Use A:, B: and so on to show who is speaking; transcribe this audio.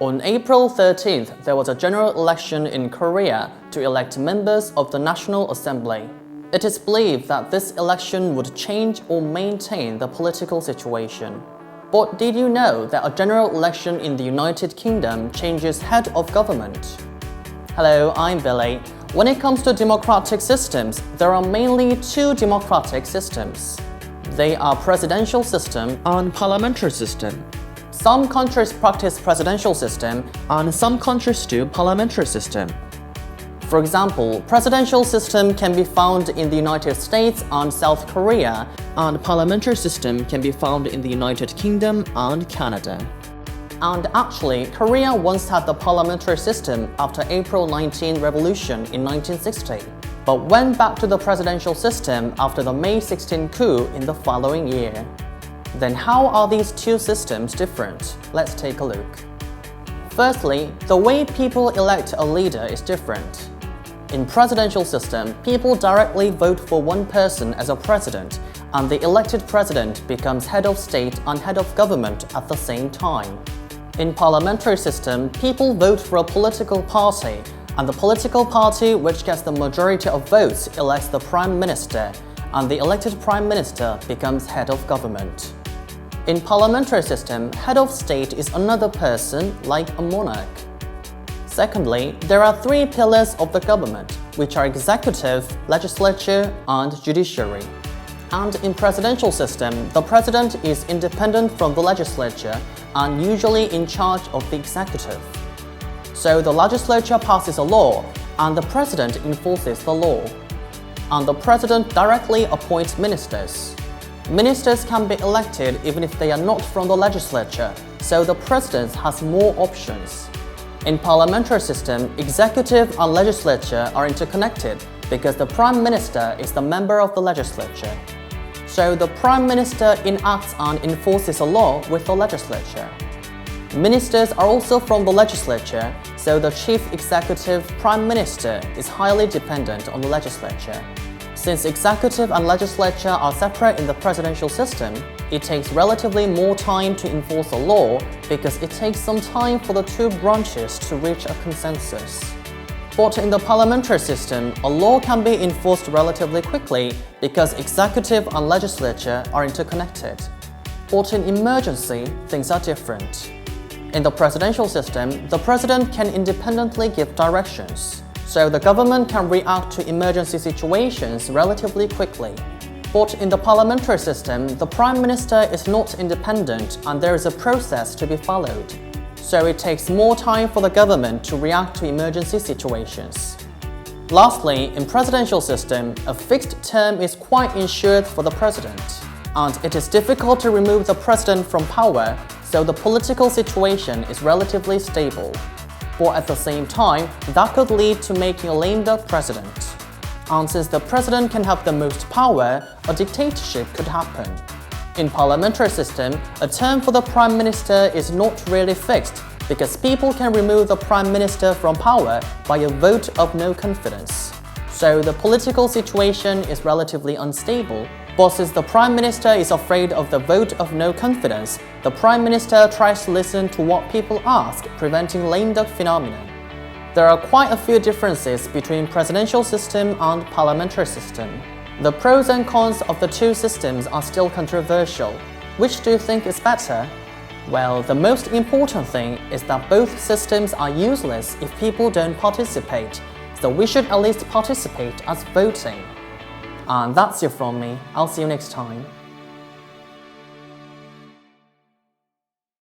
A: On April 13th, there was a general election in Korea to elect members of the National Assembly. It is believed that this election would change or maintain the political situation. But did you know that a general election in the United Kingdom changes head of government? Hello, I'm Billy. When it comes to democratic systems, there are mainly two democratic systems. They are presidential system and parliamentary system. Some countries practice presidential system and some countries do parliamentary system. For example, presidential system can be found in the United States and South Korea, and parliamentary system can be found in the United Kingdom and Canada. And actually, Korea once had the parliamentary system after April 19 revolution in 1960, but went back to the presidential system after the May 16 coup in the following year. Then how are these two systems different? Let's take a look. Firstly, the way people elect a leader is different. In presidential system, people directly vote for one person as a president, and the elected president becomes head of state and head of government at the same time. In parliamentary system, people vote for a political party, and the political party which gets the majority of votes elects the prime minister, and the elected prime minister becomes head of government. In parliamentary system, head of state is another person like a monarch. Secondly, there are three pillars of the government, which are executive, legislature, and judiciary. And in presidential system, the president is independent from the legislature and usually in charge of the executive. So the legislature passes a law, and the president enforces the law. And the president directly appoints ministers. Ministers can be elected even if they are not from the legislature, so the president has more options. In parliamentary system, executive and legislature are interconnected because the prime minister is the member of the legislature. So the prime minister enacts and enforces a law with the legislature. Ministers are also from the legislature, so the chief executive prime minister is highly dependent on the legislature. Since executive and legislature are separate in the presidential system, it takes relatively more time to enforce a law because it takes some time for the two branches to reach a consensus. But in the parliamentary system, a law can be enforced relatively quickly because executive and legislature are interconnected. But in emergency, things are different. In the presidential system, the president can independently give directions. So the government can react to emergency situations relatively quickly. But in the parliamentary system, the prime minister is not independent and there is a process to be followed. So it takes more time for the government to react to emergency situations. Lastly, in presidential system, a fixed term is quite ensured for the president. And it is difficult to remove the president from power, so the political situation is relatively stable. But at the same time, that could lead to making a lame duck president. And since the president can have the most power, a dictatorship could happen. In parliamentary system, a term for the prime minister is not really fixed because people can remove the prime minister from power by a vote of no confidence. So the political situation is relatively unstable. But since the prime minister is afraid of the vote of no confidence, the prime minister tries to listen to what people ask, preventing lame duck phenomenon. There are quite a few differences between presidential system and parliamentary system. The pros and cons of the two systems are still controversial. Which do you think is better? Well, the most important thing is that both systems are useless if people don't participate, so we should at least participate as voting. And that's it from me. I'll see you next time.